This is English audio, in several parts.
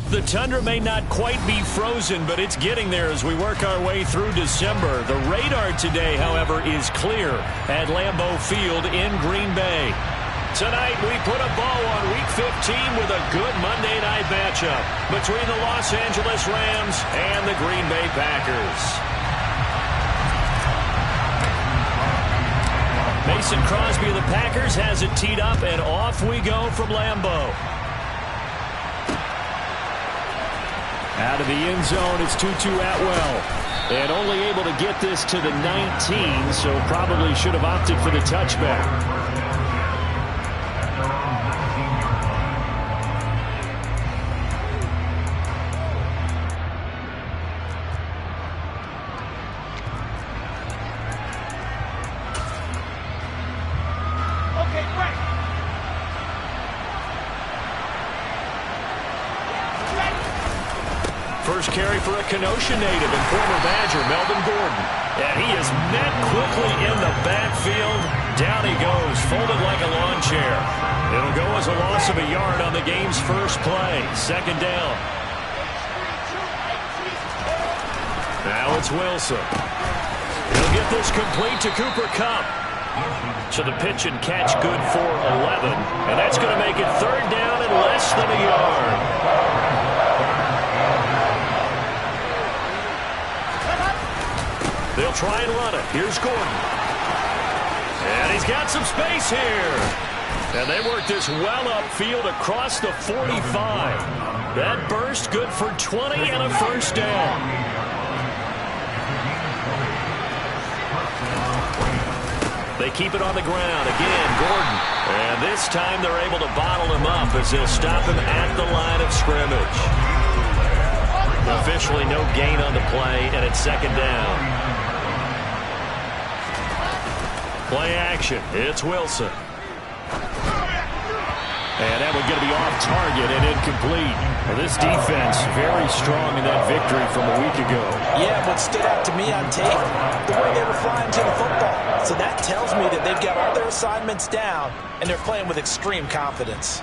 The tundra may not quite be frozen, but it's getting there as we work our way through December. The radar today, however, is clear at Lambeau Field in Green Bay. Tonight, we put a bow on Week 15 with a good Monday night matchup between the Los Angeles Rams and the Green Bay Packers. Mason Crosby of the Packers has it teed up, and off we go from Lambeau. Out of the end zone, it's Tutu Atwell. And only able to get this to the 19, so probably should have opted for the touchback. First carry for a Kenosha native and former Badger, Melvin Gordon. And he is met quickly in the backfield. Down he goes, folded like a lawn chair. It'll go as a loss of a yard on the game's first play. Second down. Now it's Wilson. He'll get this complete to Cooper Kupp. So the pitch and catch good for 11. And that's going to make it third down and less than a yard. They'll try and run it. Here's Gordon. And he's got some space here. And they work this well upfield across the 45. That burst good for 20 and a first down. They keep it on the ground. Again, Gordon. And this time they're able to bottle him up as they'll stop him at the line of scrimmage. Officially no gain on the play, and it's second down. Play action. It's Wilson. And that one's going to be off target and incomplete. Well, this defense very strong in that victory from a week ago. Yeah, what stood out to me on tape, the way they were flying to the football. So that tells me that they've got all their assignments down, and they're playing with extreme confidence.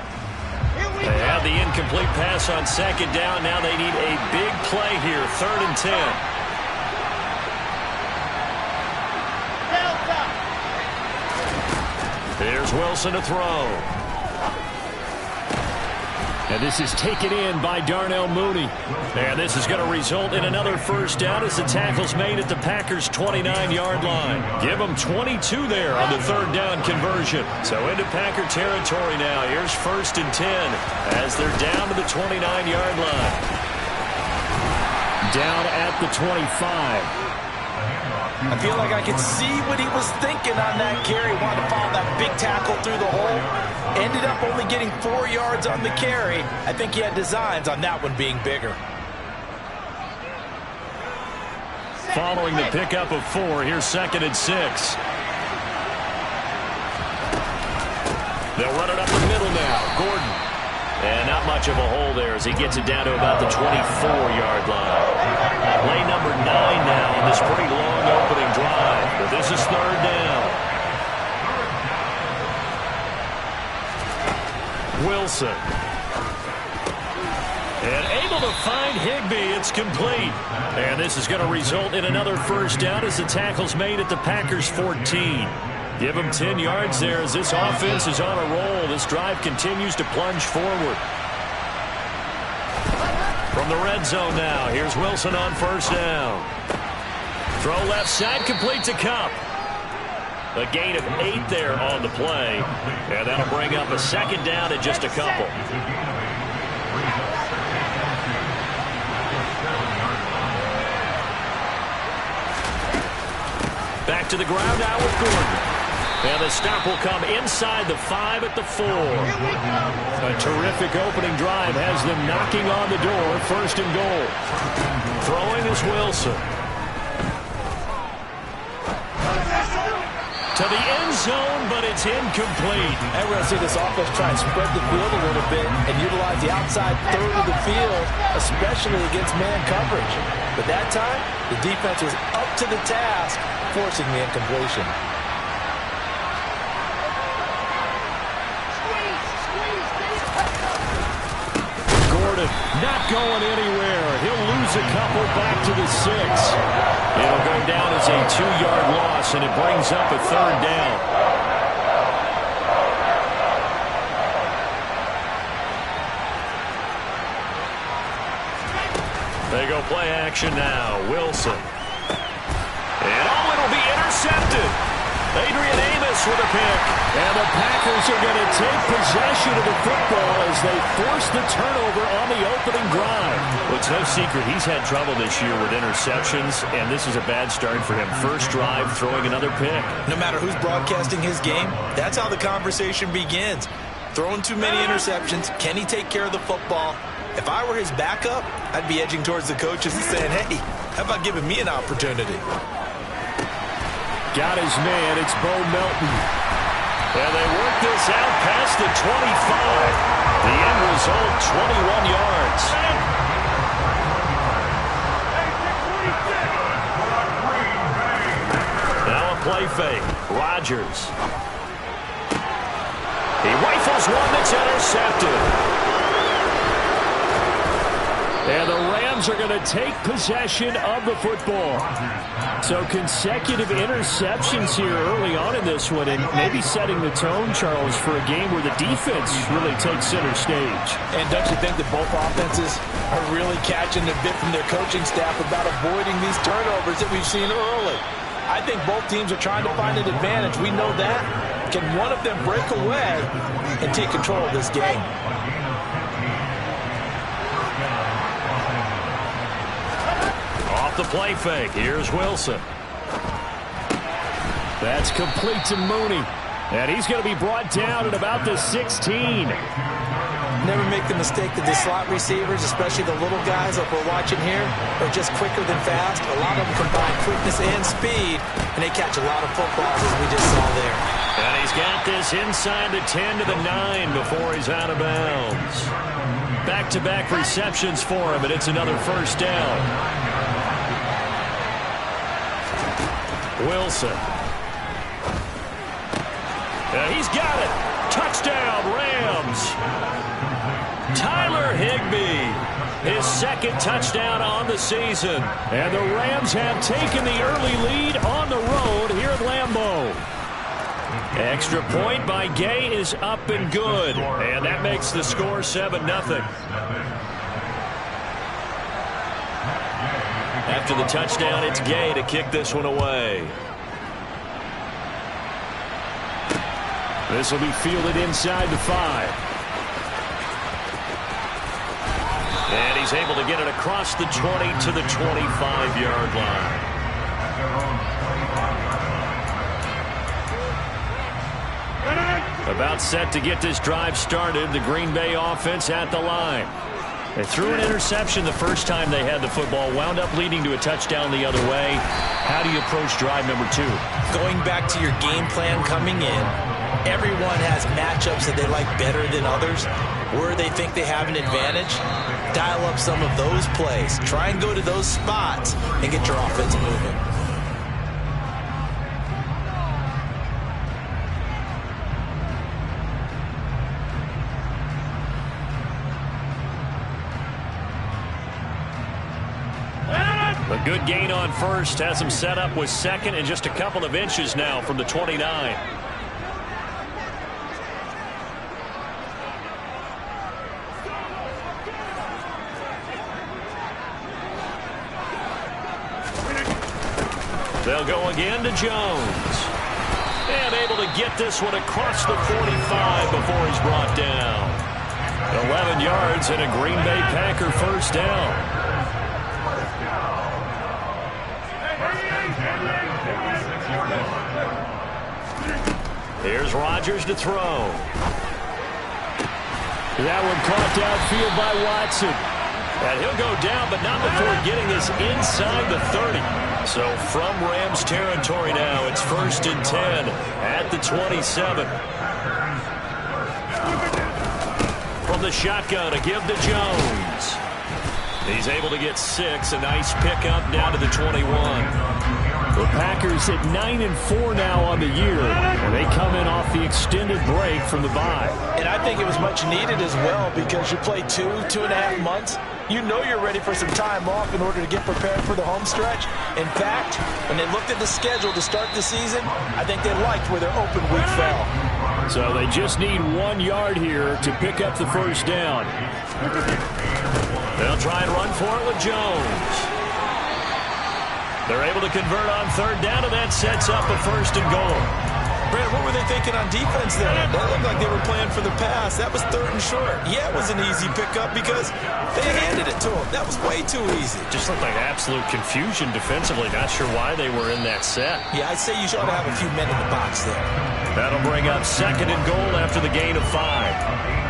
They have the incomplete pass on second down. Now they need a big play here, 3rd and 10. There's Wilson to throw. And this is taken in by Darnell Mooney. And this is going to result in another first down as the tackle's made at the Packers' 29-yard line. Give them 22 there on the 3rd down conversion. So into Packer territory now. Here's 1st and 10 as they're down to the 29-yard line. Down at the 25. I feel like I could see what he was thinking on that carry. Wanted to follow that big tackle through the hole. Ended up only getting 4 yards on the carry. I think he had designs on that one being bigger. Following the pickup of 4, here's 2nd and 6. They'll run it up the middle now. Gordon. And not much of a hole there as he gets it down to about the 24-yard line. Play number 9 now on this pretty long opening drive. But this is 3rd down. Wilson. And able to find Higbee. It's complete. And this is going to result in another first down as the tackle's made at the Packers' 14. Give them 10 yards there as this offense is on a roll. This drive continues to plunge forward. From the red zone now, here's Wilson on 1st down. Throw left side, complete to Kupp. A gain of 8 there on the play. And that'll bring up a 2nd down and just a couple. Back to the ground now with Gordon. And the stop will come inside the 5 at the 4. A terrific opening drive has them knocking on the door. 1st and goal. Throwing is Wilson. To the end zone, but it's incomplete. And we're going to see this offense try and spread the field a little bit and utilize the outside 3rd of the field, especially against man coverage. But that time, the defense was up to the task, forcing the incompletion. Wilson not going anywhere. He'll lose a couple back to the 6. It'll go down as a 2-yard loss, and it brings up a 3rd down. They go play action now. Wilson. And it'll be intercepted. Adrian Amos with a pick. And the Packers are going to take possession of the football as they force the turnover on the opening drive. Well, it's no secret he's had trouble this year with interceptions, and this is a bad start for him. First drive, throwing another pick. No matter who's broadcasting his game, that's how the conversation begins. Throwing too many interceptions. Can he take care of the football? If I were his backup, I'd be edging towards the coaches and saying, hey, how about giving me an opportunity? Got his man. It's Bo Melton. And they work this out past the 25. The end result, 21 yards. Now a play fake. Rodgers. He rifles one that's intercepted. And the Rams are going to take possession of the football. So consecutive interceptions here early on in this one, and maybe setting the tone, Charles, for a game where the defense really takes center stage. And don't you think that both offenses are really catching a bit from their coaching staff about avoiding these turnovers that we've seen early? I think both teams are trying to find an advantage. We know that. Can one of them break away and take control of this game? The play fake. Here's Wilson. That's complete to Mooney. And he's going to be brought down at about the 16. Never make the mistake that the slot receivers, especially the little guys like we're watching here, are just quicker than fast. A lot of them combine quickness and speed, and they catch a lot of footballs as we just saw there. And he's got this inside the 10 to the 9 before he's out of bounds. Back-to-back receptions for him, and it's another first down. Wilson. He's got it. Touchdown, Rams. Tyler Higbee, his 2nd touchdown on the season. And the Rams have taken the early lead on the road here at Lambeau. Extra point by Gay is up and good. And that makes the score 7-0. After the touchdown, it's Gay to kick this one away. This will be fielded inside the 5. And he's able to get it across the 20 to the 25-yard line. About set to get this drive started. The Green Bay offense at the line. They threw an interception the first time they had the football, wound up leading to a touchdown the other way. How do you approach drive number 2? Going back to your game plan coming in, everyone has matchups that they like better than others. Where they think they have an advantage, dial up some of those plays. Try and go to those spots and get your offense moving. A good gain on first has him set up with 2nd and just a couple of inches now from the 29. They'll go again to Jones. And able to get this one across the 45 before he's brought down. 11 yards and a Green Bay Packer first down. Here's Rodgers to throw. That one caught downfield by Watson. And he'll go down, but not before getting this inside the 30. So from Rams territory now, it's 1st and 10 at the 27. From the shotgun, a give to Jones. He's able to get 6. A nice pickup down to the 21. The Packers Packers at 9-4 now on the year, and they come in off the extended break from the bye. And I think it was much needed as well because you play 2.5 months. You know you're ready for some time off in order to get prepared for the home stretch. In fact, when they looked at the schedule to start the season, I think they liked where their open week fell. So they just need 1 yard here to pick up the first down. They'll try and run for it with Jones. They're able to convert on third down, and that sets up a first and goal. Brad, what were they thinking on defense there? That looked like they were playing for the pass. That was third and short. Yeah, it was an easy pickup because they handed it to them. That was way too easy. Just looked like absolute confusion defensively. Not sure why they were in that set. Yeah, I'd say you ought to have a few men in the box there. That'll bring up second and goal after the gain of 5.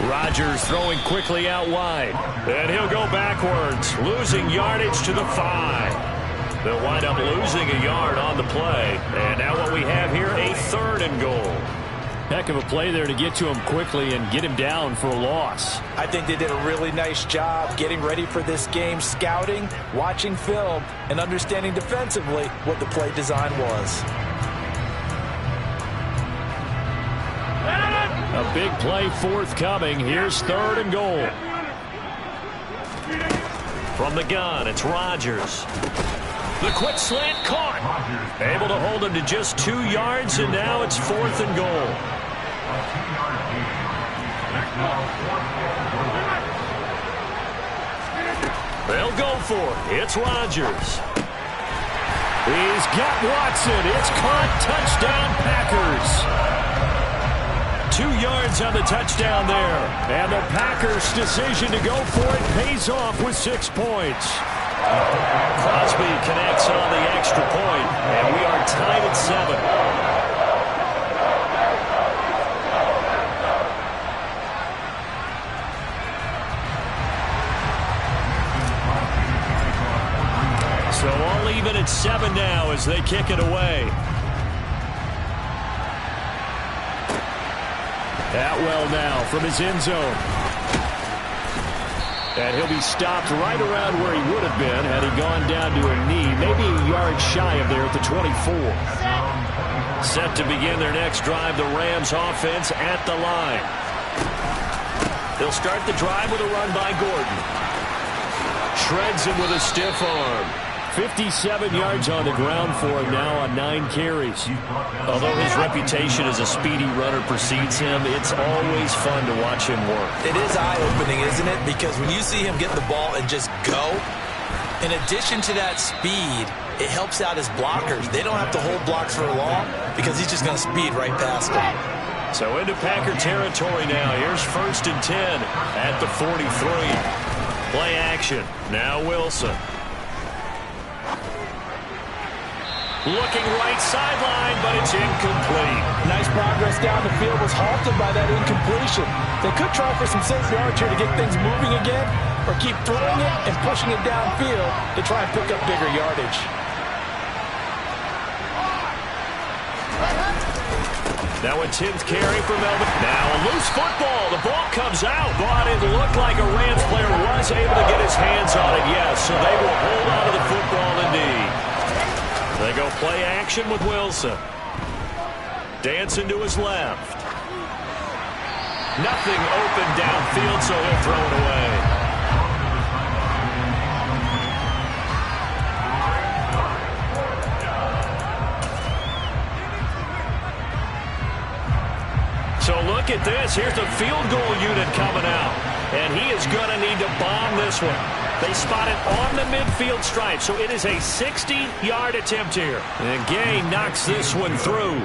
Rodgers throwing quickly out wide. And he'll go backwards, losing yardage to the 5. They'll wind up losing a yard on the play. And now what we have here, a third and goal. Heck of a play there to get to him quickly and get him down for a loss. I think they did a really nice job getting ready for this game, scouting, watching film, and understanding defensively what the play design was. A big play forthcoming. Here's third and goal. From the gun, it's Rodgers. The quick slant caught. Able to hold him to just 2 yards, and now it's fourth and goal. They'll go for it. It's Rodgers. He's got Watson. It's caught. Touchdown, Packers. 2 yards on the touchdown there. And the Packers' decision to go for it pays off with 6 points. Crosby connects on the extra point, and we are tied at 7. So all even at 7 now as they kick it away. Atwell now from his end zone. And he'll be stopped right around where he would have been had he gone down to a knee, maybe a yard shy of there at the 24. Set to begin their next drive, the Rams offense at the line. They'll start the drive with a run by Gordon. Shreds him with a stiff arm. 57 yards on the ground for him now on 9 carries. Although his reputation as a speedy runner precedes him, it's always fun to watch him work. It is eye-opening, isn't it? Because when you see him get the ball and just go, in addition to that speed, it helps out his blockers. They don't have to hold blocks for long because he's just going to speed right past them. So into Packer territory now. Here's first and 10 at the 43. Play action. Now Wilson. Looking right sideline, but it's incomplete. Nice progress down the field was halted by that incompletion. They could try for some safe yards here to get things moving again, or keep throwing it and pushing it downfield to try and pick up bigger yardage. Now a 10th carry for Melvin. Now a loose football. The ball comes out, but it looked like a Rams player was able to get his hands on it, yes. So they will hold on to the football indeed. They go play action with Wilson. Dancing to his left. Nothing open downfield, so he'll throw it away. So look at this. Here's the field goal unit coming out. And he is going to need to bomb this one. They spot it on the midfield stripe, so it is a 60-yard attempt here. And Gay knocks this one through.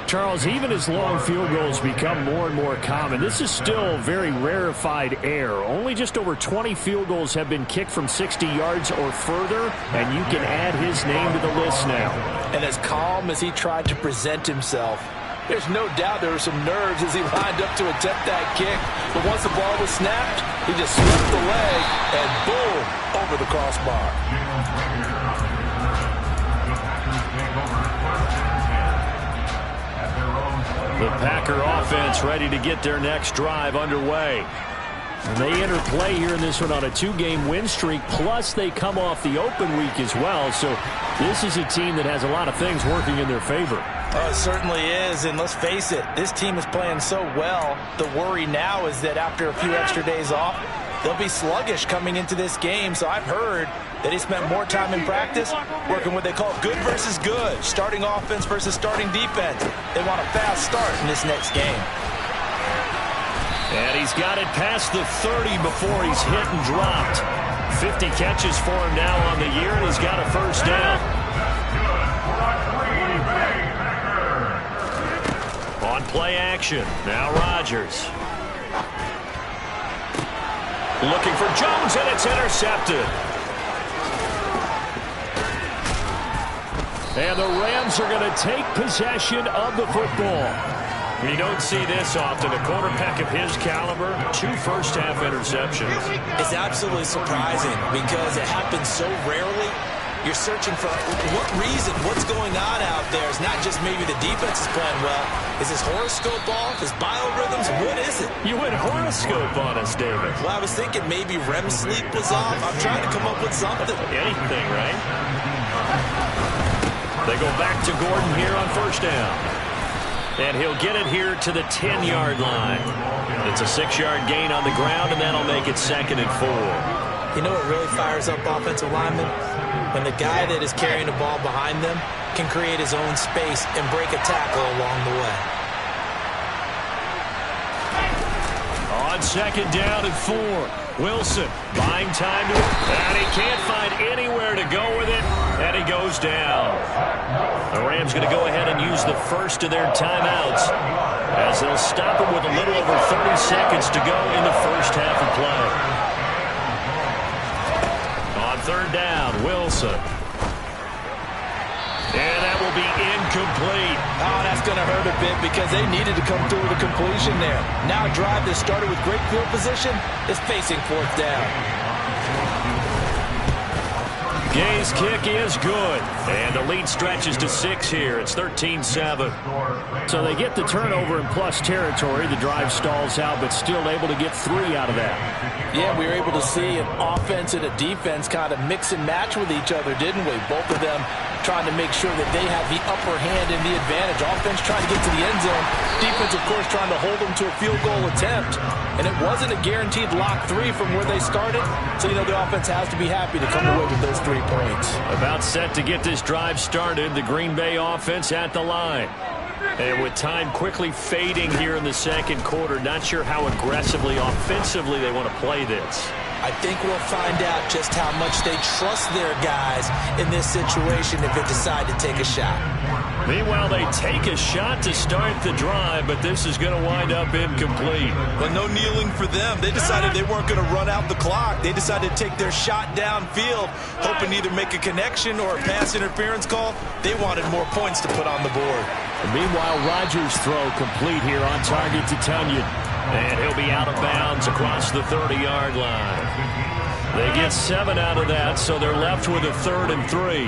Charles, even as long field goals become more and more common, this is still very rarefied air. Only just over 20 field goals have been kicked from 60 yards or further, and you can add his name to the list now. And as calm as he tried to present himself, there's no doubt there were some nerves as he lined up to attempt that kick. But once the ball was snapped, he just swept the leg and boom, over the crossbar. The Packer offense ready to get their next drive underway. And they enter play here in this one on a 2-game win streak, plus they come off the open week as well. So this is a team that has a lot of things working in their favor. Oh, it certainly is, and let's face it, this team is playing so well. The worry now is that after a few extra days off, they'll be sluggish coming into this game. So I've heard that he spent more time in practice working what they call good versus good, starting offense versus starting defense. They want a fast start in this next game. And he's got it past the 30 before he's hit and dropped. 50 catches for him now on the year, and he's got a first down. On play action, now Rodgers. Looking for Jones, and it's intercepted. And the Rams are going to take possession of the football. You don't see this often. A quarterback of his caliber, 2 first-half interceptions. It's absolutely surprising because it happens so rarely. You're searching for what reason, what's going on out there. It's not just maybe the defense is playing well. Is his horoscope off? His biorhythms? What is it? You went horoscope on us, David. Well, I was thinking maybe REM sleep was off. I'm trying to come up with something. Anything, right? They go back to Gordon here on first down. And he'll get it here to the 10-yard line. It's a 6-yard gain on the ground, and that'll make it 2nd and 4. You know what really fires up offensive linemen? When the guy that is carrying the ball behind them can create his own space and break a tackle along the way. On 2nd down and 4. Wilson buying time to it, and he can't find anywhere to go with it, and he goes down. The Rams going to go ahead and use the first of their timeouts as they'll stop him with a little over 30 seconds to go in the first half of play. On 3rd down, Wilson. And that will be incomplete. Oh, that's going to hurt a bit because they needed to come through with a completion there. Now a drive that started with great field position is facing 4th down. Gay's kick is good, and the lead stretches to 6 here. It's 13-7. So they get the turnover in plus territory. The drive stalls out, but still able to get 3 out of that. Yeah, we were able to see an offense and a defense kind of mix and match with each other, didn't we? Both of them trying to make sure that they have the upper hand and the advantage. Offense trying to get to the end zone. Defense, of course, trying to hold them to a field goal attempt. And it wasn't a guaranteed lock 3 from where they started. So, you know, the offense has to be happy to come away with those 3 points. About set to get this drive started, the Green Bay offense at the line. And with time quickly fading here in the 2nd quarter, not sure how aggressively, offensively they want to play this. I think we'll find out just how much they trust their guys in this situation if they decide to take a shot. Meanwhile, they take a shot to start the drive, but this is going to wind up incomplete. But no kneeling for them. They decided they weren't going to run out the clock. They decided to take their shot downfield, hoping to either make a connection or a pass interference call. They wanted more points to put on the board. And meanwhile, Rodgers' throw complete here on target to Tunyon. And he'll be out of bounds across the 30-yard line. They get 7 out of that, so they're left with a 3rd and 3.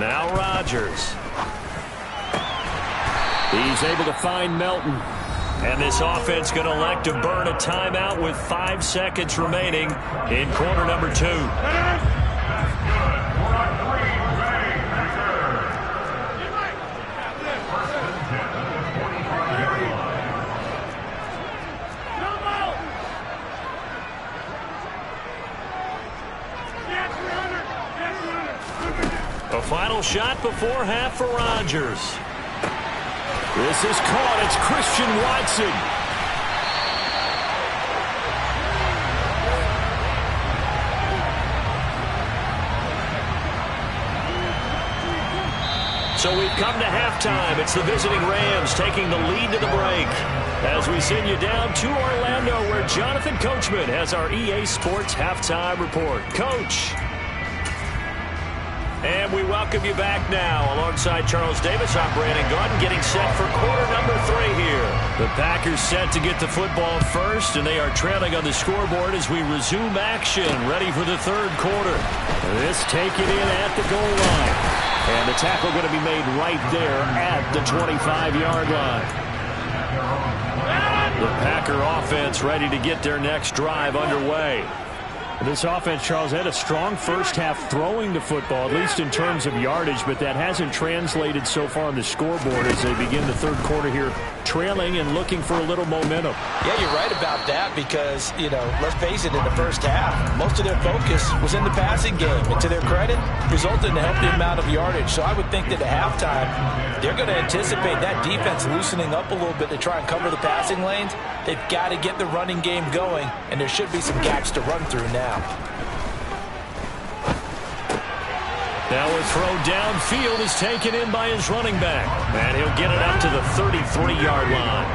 Now Rodgers. He's able to find Melton. And this offense going to elect to burn a timeout with 5 seconds remaining in quarter number 2. A final shot before half for Rodgers. This is caught. It's Christian Watson. So we've come to halftime. It's the visiting Rams taking the lead to the break. As we send you down to Orlando, where Jonathan Coachman has our EA Sports halftime report. Coach. And we welcome you back now. Alongside Charles Davis, I'm Brandon Gaudin, getting set for quarter number 3 here. The Packers set to get the football first, and they are trailing on the scoreboard as we resume action, ready for the 3rd quarter. This take it in at the goal line. And the tackle going to be made right there at the 25-yard line. The Packer offense ready to get their next drive underway. This offense, Charles, had a strong first half throwing the football, at least in terms of yardage, but that hasn't translated so far on the scoreboard as they begin the third quarter here, trailing and looking for a little momentum. Yeah, you're right about that because, let's face it, in the first half, most of their focus was in the passing game. And to their credit, resulted in a healthy amount of yardage. So I would think that at halftime, they're going to anticipate that defense loosening up a little bit to try and cover the passing lanes. They've got to get the running game going, and there should be some gaps to run through now. Now a throw downfield is taken in by his running back. And he'll get it up to the 33-yard line.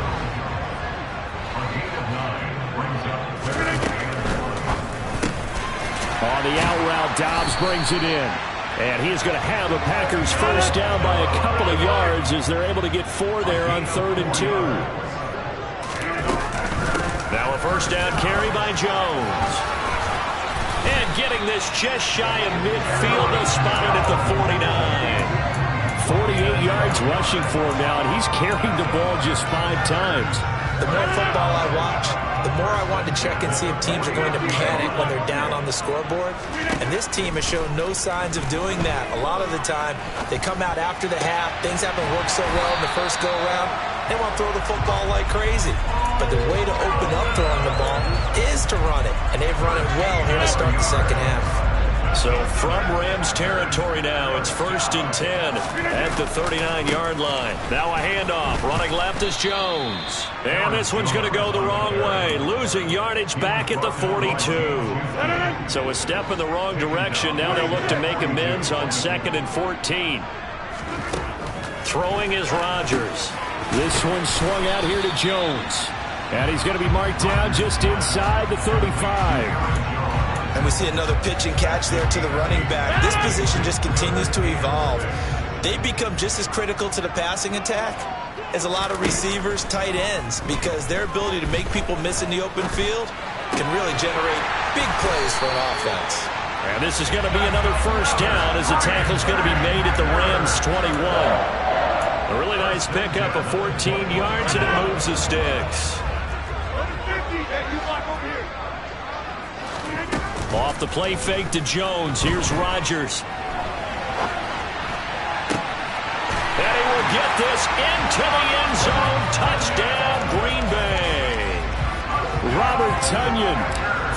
On the out route, Dobbs brings it in. And he's going to have a Packers first down by a couple of yards as they're able to get 4 there on 3rd and 2. Now a first down carry by Jones. And getting this just shy of midfield, they'll spot it at the 49. 48 yards rushing for him now, and he's carried the ball just 5 times. The more football I watch, the more I want to check and see if teams are going to panic when they're down on the scoreboard. And this team has shown no signs of doing that. A lot of the time, they come out after the half. Things haven't worked so well in the first go-around. They want to throw the football like crazy. But the way to open up throwing the ball is to run it. And they've run it well here to start the second half. So from Rams territory now, it's 1st and 10 at the 39-yard line. Now a handoff. Running left is Jones. And this one's going to go the wrong way. Losing yardage back at the 42. So a step in the wrong direction. Now they'll look to make amends on 2nd and 14. Throwing is Rodgers. This one swung out here to Jones. And he's going to be marked down just inside the 35. And we see another pitch and catch there to the running back. This position just continues to evolve. They become just as critical to the passing attack as a lot of receivers, tight ends, because their ability to make people miss in the open field can really generate big plays for an offense. And this is going to be another first down as the tackle's going to be made at the Rams 21. A really nice pickup of 14 yards, and it moves the sticks. Off the play fake to Jones. Here's Rodgers. And he will get this into the end zone. Touchdown, Green Bay. Robert Tonyan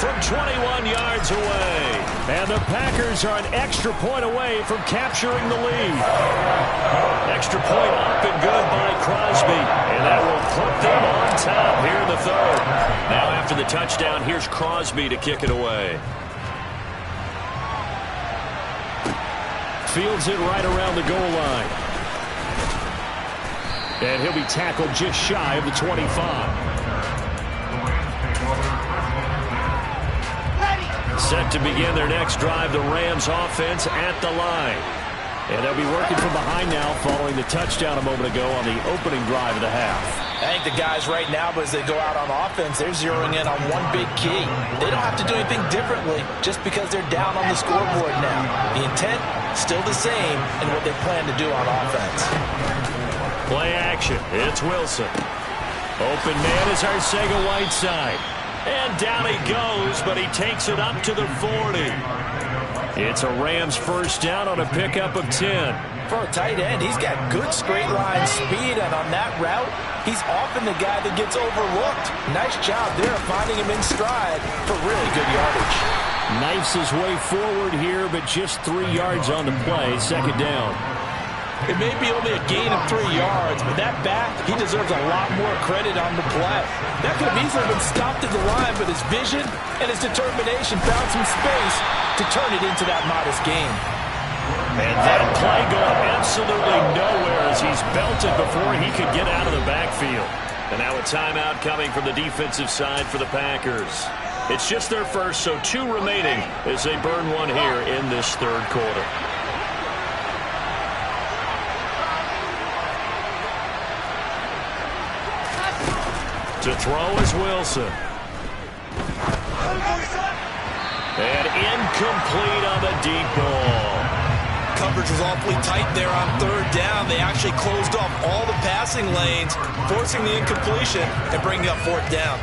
from 21 yards away. And the Packers are an extra point away from capturing the lead. Extra point up and good by Crosby. And that will put them on top here in the third. Now after the touchdown, here's Crosby to kick it away. Fields it right around the goal line. And he'll be tackled just shy of the 25. Set to begin their next drive, the Rams offense at the line. And they'll be working from behind now following the touchdown a moment ago on the opening drive of the half. I think the guys right now, as they go out on offense, they're zeroing in on one big key. They don't have to do anything differently just because they're down on the scoreboard now. The intent, still the same in what they plan to do on offense. Play action. It's Wilson. Open man is Arcega-Whiteside. And down he goes, but he takes it up to the 40. It's a Rams first down on a pickup of 10. For a tight end, he's got good straight line speed, and on that route, he's often the guy that gets overlooked. Nice job there of finding him in stride for really good yardage. Knifes his way forward here, but just 3 yards on the play. Second down. It may be only a gain of 3 yards, but that back, he deserves a lot more credit on the play. That could have easily been stopped at the line, but his vision and his determination found some space to turn it into that modest gain. And that play going absolutely nowhere as he's belted before he could get out of the backfield. And now a timeout coming from the defensive side for the Packers. It's just their first, so 2 remaining as they burn one here in this third quarter. To throw is Wilson. And incomplete on the deep ball. coverage was awfully tight there on third down. They actually closed off all the passing lanes, forcing the incompletion and bringing up fourth down.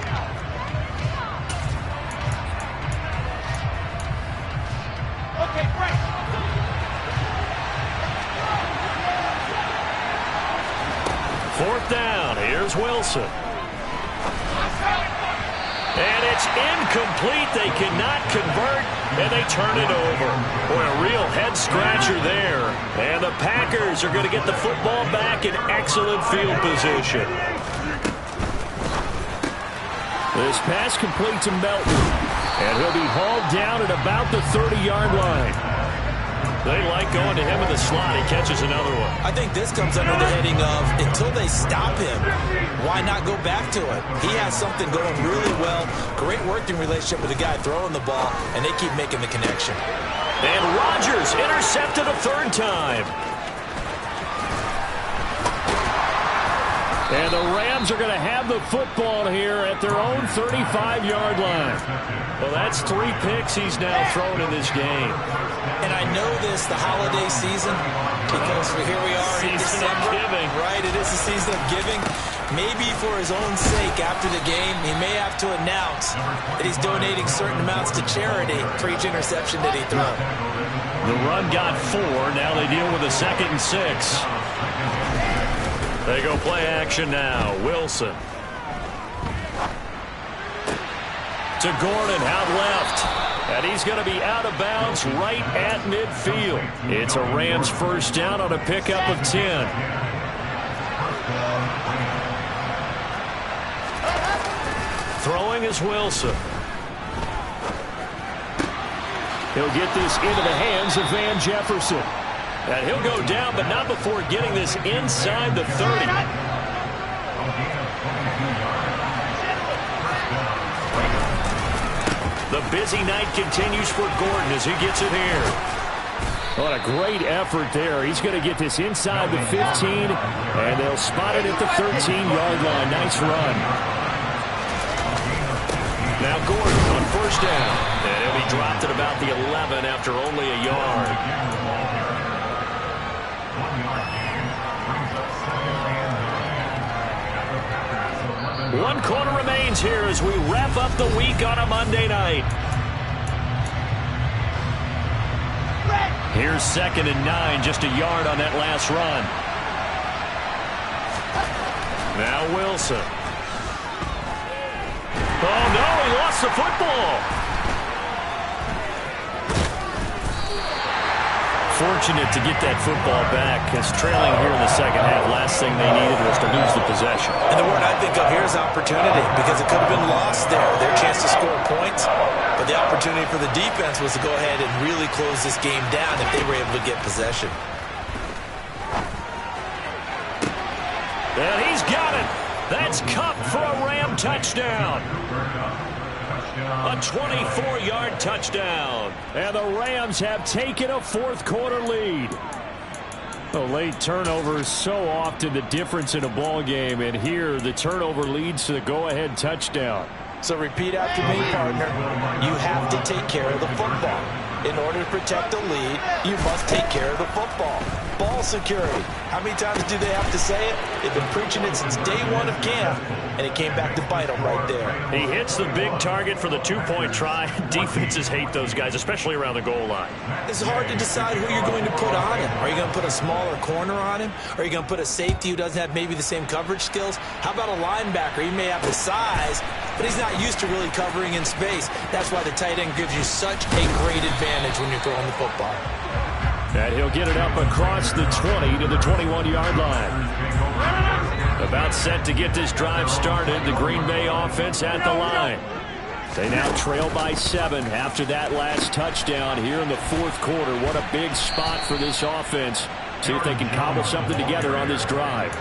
Okay, break. Fourth down. Here's Wilson. And it's incomplete. They cannot convert, and they turn it over. Boy, a real head-scratcher there. And the Packers are going to get the football back in excellent field position. This pass complete to Melton, and he'll be hauled down at about the 30-yard line. They like going to him in the slot. He catches another one. I think this comes under the heading of, until they stop him, why not go back to it? He has something going really well. Great working relationship with the guy throwing the ball, and they keep making the connection. And Rodgers intercepted a third time. And the Rams are going to have the football here at their own 35-yard line. Well, that's 3 picks he's now thrown in this game. And I know this, the holiday season, because here we are in December. Season of giving. Right, it is the season of giving. Maybe for his own sake after the game, he may have to announce that he's donating certain amounts to charity for each interception that he threw. The run got 4. Now they deal with a 2nd and 6. They go play action now. Wilson. To Gordon out left. And he's going to be out of bounds right at midfield. It's a Rams first down on a pickup of 10. Throwing is Wilson. He'll get this into the hands of Van Jefferson. And he'll go down, but not before getting this inside the 30. The busy night continues for Gordon as he gets it here. What a great effort there. He's going to get this inside the 15, and they'll spot it at the 13-yard line. Nice run. Now Gordon on first down. And he'll be dropped at about the 11 after only a yard. One quarter remains here as we wrap up the week on a Monday night. Here's 2nd and 9, just a yard on that last run. Now Wilson. Oh, no, he lost the football. Fortunate to get that football back, because trailing here in the second half, last thing they needed was to lose the possession. And the word I think of here is opportunity, because it could have been lost there, their chance to score points. But the opportunity for the defense was to go ahead and really close this game down if they were able to get possession. And he's got it. That's Kupp for a Ram touchdown. A 24-yard touchdown. And the Rams have taken a fourth-quarter lead. The late turnover is so often the difference in a ball game, and here the turnover leads to the go-ahead touchdown. So repeat after me, partner. You have to take care of the football. In order to protect the lead, you must take care of the football. Ball security. How many times do they have to say it? They've been preaching it since day one of camp, and it came back to bite them right there. He hits the big target for the two-point try. Defenses hate those guys, especially around the goal line. It's hard to decide who you're going to put on him. Are you going to put a smaller corner on him? Are you going to put a safety who doesn't have maybe the same coverage skills? How about a linebacker? He may have the size, but he's not used to really covering in space. That's why the tight end gives you such a great advantage when you're throwing the football. And he'll get it up across the 20 to the 21-yard line. About set to get this drive started. The Green Bay offense at the line. They now trail by 7 after that last touchdown here in the fourth quarter. What a big spot for this offense. See if they can cobble something together on this drive.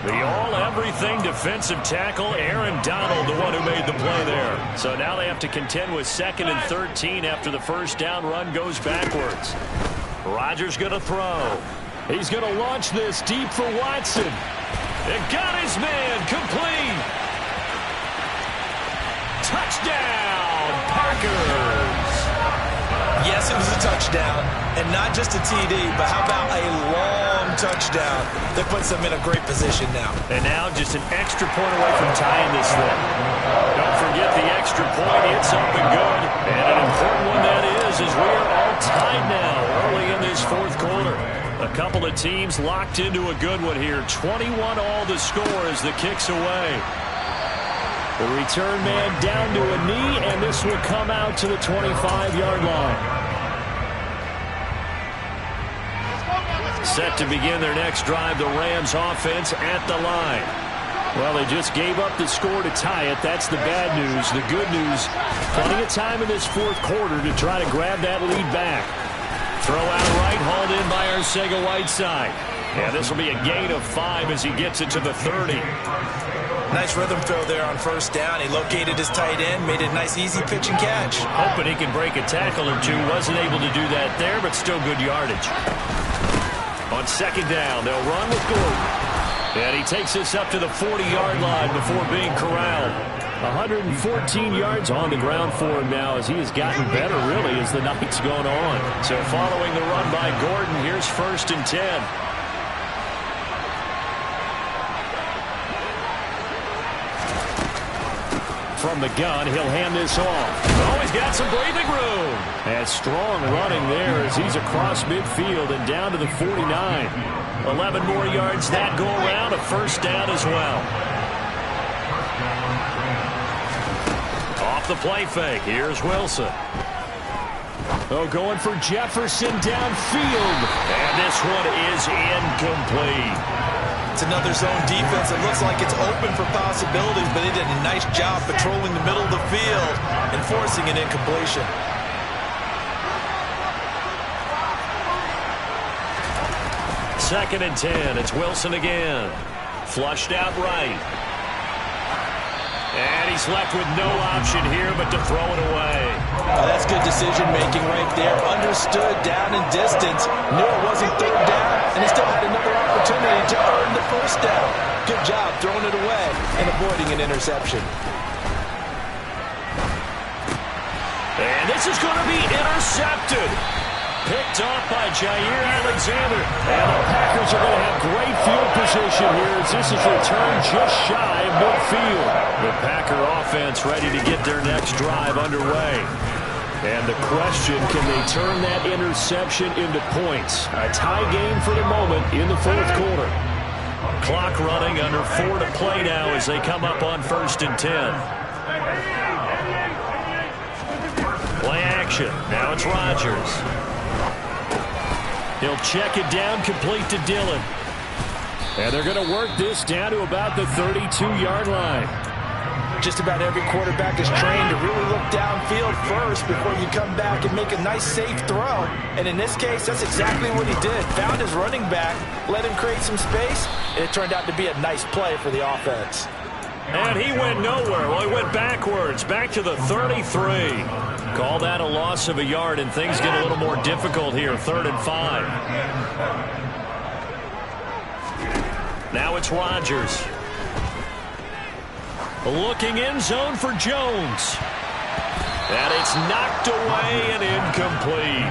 The all-everything defensive tackle, Aaron Donald, the one who made the play there. So now they have to contend with 2nd and 13 after the first down run goes backwards. Rodgers going to throw. He's going to launch this deep for Watson. It got his man complete. Touchdown, Packers. Yeah, Yes, it was a touchdown, and not just a TD, but how about a long touchdown that puts them in a great position now. And now just an extra point away from tying this thing. Don't forget the extra point. It's up and good. And an important one that is, as we are all tied now early in this fourth quarter. A couple of teams locked into a good one here. 21 all the score as the kick's away. The return man down to a knee, and this will come out to the 25-yard line. Set to begin their next drive, the Rams offense at the line. Well, they just gave up the score to tie it. That's the bad news. The good news, plenty of time in this fourth quarter to try to grab that lead back. Throw out right, hauled in by Arcega-Whiteside. Yeah, this will be a gain of 5 as he gets it to the 30. Nice rhythm throw there on first down. He located his tight end, made a nice easy pitch and catch. Hoping he can break a tackle or two. Wasn't able to do that there, but still good yardage. On second down, they'll run with Gordon. And he takes this up to the 40-yard line before being corralled. 114 yards on the ground for him now as he has gotten better, really, as the night's gone on. So following the run by Gordon, here's 1st and 10. From the gun, he'll hand this off. Oh, he's got some breathing room. And strong running there as he's across midfield and down to the 49. 11 more yards that go around, a 1st down as well. Off the play fake, here's Wilson. Oh, going for Jefferson downfield. And this one is incomplete. It's another zone defense. It looks like it's open for possibilities, but they did a nice job patrolling the middle of the field and forcing an incompletion. Second and 10. It's Wilson again. Flushed out right. And he's left with no option here but to throw it away. That's good decision-making right there. Understood down and distance. Knew it wasn't third down, and he still had another opportunity to earn the 1st down. Good job throwing it away and avoiding an interception. And this is going to be intercepted. Picked off by Jair Alexander. And the Packers are going to have great field position here as this is returned just shy of midfield. The Packer offense ready to get their next drive underway. And the question, can they turn that interception into points? A tie game for the moment in the fourth quarter. Clock running, under 4 to play now as they come up on 1st and 10. Play action. Now it's Rodgers. He'll check it down, complete to Dillon. And they're going to work this down to about the 32-yard line. Just about every quarterback is trained to really look downfield first before you come back and make a nice, safe throw. And in this case, that's exactly what he did. Found his running back, let him create some space, and it turned out to be a nice play for the offense. And he went nowhere. Well, he went backwards, back to the 33. Call that a loss of a yard, and things get a little more difficult here. 3rd and 5. Now it's Rodgers. Looking in zone for Jones. And it's knocked away and incomplete.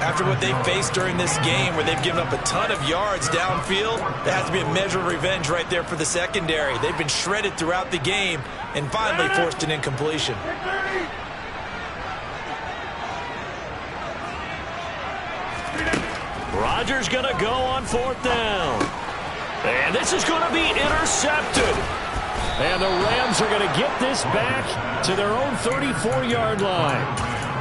After what they faced during this game where they've given up a ton of yards downfield, there has to be a measure of revenge right there for the secondary. They've been shredded throughout the game and finally forced an incompletion. Rodgers going to go on 4th down. And this is going to be intercepted. And the Rams are going to get this back to their own 34-yard line.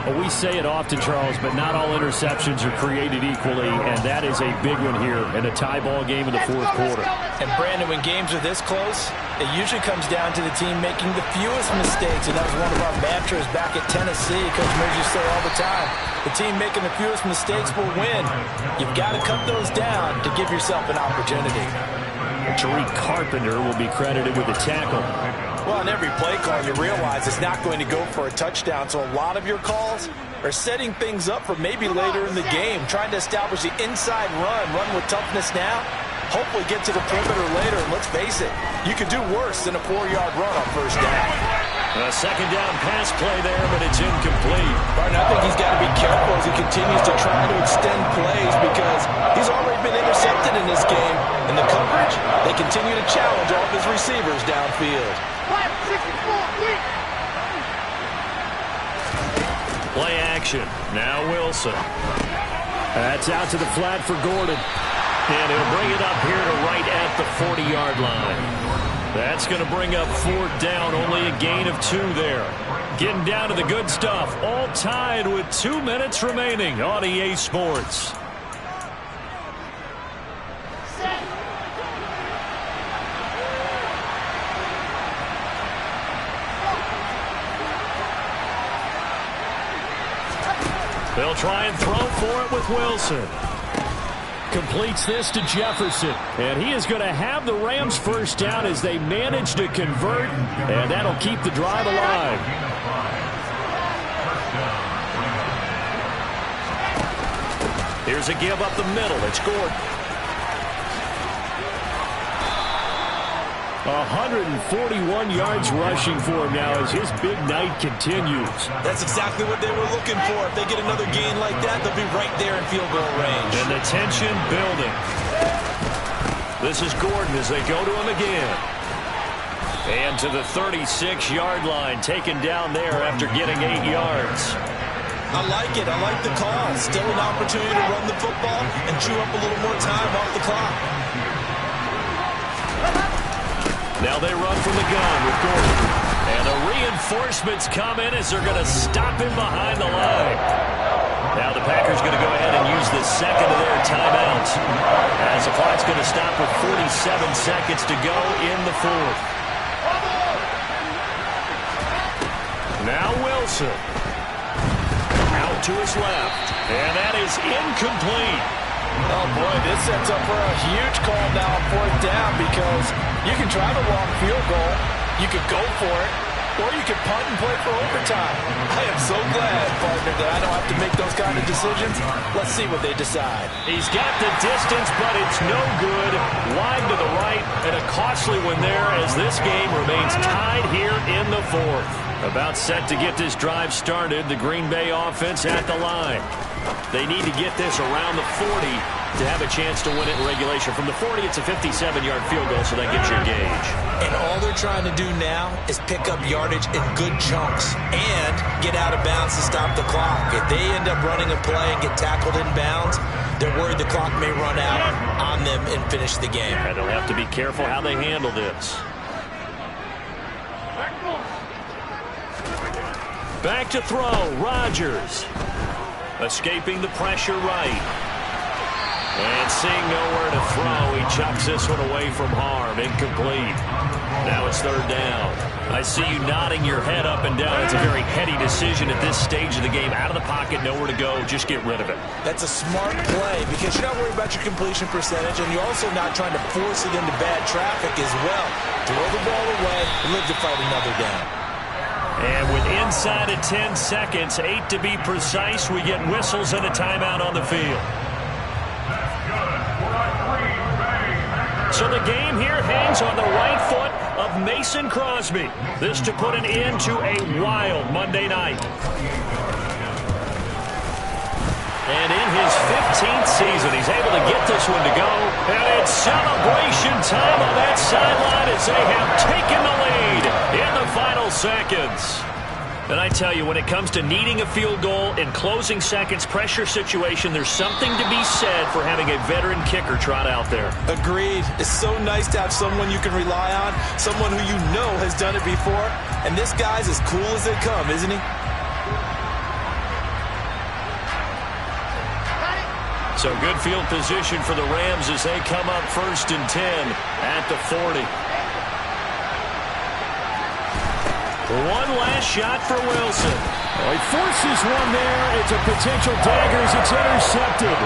Well, we say it often, Charles, but not all interceptions are created equally, and that is a big one here in a tie ball game in the fourth quarter. And, Brandon, when games are this close, it usually comes down to the team making the fewest mistakes, and that was one of our mantras back at Tennessee. Coach Mears used to say all the time, the team making the fewest mistakes will win. You've got to cut those down to give yourself an opportunity. Tariq Carpenter will be credited with the tackle. Well, on every play call, you realize it's not going to go for a touchdown, so a lot of your calls are setting things up for maybe later in the game, trying to establish the inside run with toughness now, hopefully get to the perimeter later, and let's face it, you could do worse than a 4-yard run on 1st down. A second down pass play there, but it's incomplete. Martin, I think he's got to be careful as he continues to try to extend plays because he's already been intercepted in this game. And the coverage, they continue to challenge all of his receivers downfield. Play action. Now Wilson. That's out to the flat for Gordon. And he'll bring it up here to right at the 40-yard line. That's going to bring up 4th down, only a gain of 2 there. Getting down to the good stuff, all tied with 2 minutes remaining on EA Sports. They'll try and throw for it with Wilson. Completes this to Jefferson. And he is going to have the Rams first down as they manage to convert. And that'll keep the drive alive. Here's a give up the middle. It's Gordon. 141 yards rushing for him now as his big night continues. That's exactly what they were looking for. If they get another gain like that, they'll be right there in field goal range. And the tension building. This is Gordon as they go to him again. And to the 36-yard line, taken down there after getting 8 yards. I like it. I like the call. Still an opportunity to run the football and chew up a little more time off the clock. Now they run from the gun with Gordon. And the reinforcements come in as they're going to stop him behind the line. Now the Packers going to go ahead and use the second of their timeouts. As the clock's going to stop with 47 seconds to go in the 4th. Now Wilson. Out to his left. And that is incomplete. Oh, boy, this sets up for a huge call now on 4th down because you can try the long field goal, you could go for it, or you could punt and play for overtime. I am so glad, partner, that I don't have to make those kind of decisions. Let's see what they decide. He's got the distance, but it's no good. Wide to the right, and a costly one there as this game remains tied here in the 4th. About set to get this drive started, the Green Bay offense at the line. They need to get this around the 40 to have a chance to win it in regulation. From the 40, it's a 57-yard field goal, so that gives you a gauge. And all they're trying to do now is pick up yardage in good chunks and get out of bounds to stop the clock. If they end up running a play and get tackled in bounds, they're worried the clock may run out on them and finish the game. And they'll have to be careful how they handle this. Back to throw, Rodgers. Escaping the pressure right. And seeing nowhere to throw, he chucks this one away from harm. Incomplete. Now it's 3rd down. I see you nodding your head up and down. It's a very heady decision at this stage of the game. Out of the pocket, nowhere to go. Just get rid of it. That's a smart play because you're not worried about your completion percentage, and you're also not trying to force it into bad traffic as well. Throw the ball away and live to fight another down. And with inside of 10 seconds, 8 to be precise, we get whistles and a timeout on the field. So the game here hangs on the right foot of Mason Crosby. This to put an end to a wild Monday night. And in his 15th season, he's able to get this one to go. And it's celebration time on that sideline as they have taken the lead in the final seconds. And I tell you, when it comes to needing a field goal in closing seconds, pressure situation, there's something to be said for having a veteran kicker trot out there. Agreed. It's so nice to have someone you can rely on, someone who you know has done it before. And this guy's as cool as they come, isn't he? So good field position for the Rams as they come up 1st and 10 at the 40. One last shot for Wilson. Well, he forces one there. It's a potential dagger as it's intercepted.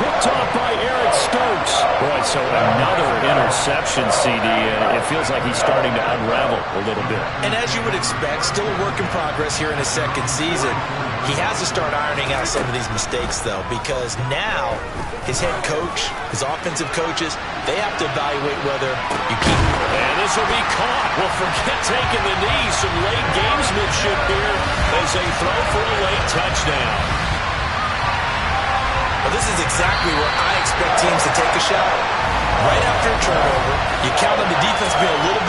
Picked off by Eric Stokes. Boy, so another interception, CD, and it feels like he's starting to unravel a little bit. And as you would expect, still a work in progress here in his second season. He has to start ironing out some of these mistakes, though, because now his head coach, his offensive coaches, they have to evaluate whether you keep. And this will be caught. Well, forget taking the knee. Some late gamesmanship here as they throw for a late touchdown. Well, this is exactly where I expect teams to take a shot. Right after a turnover, you count on the defense being a little bit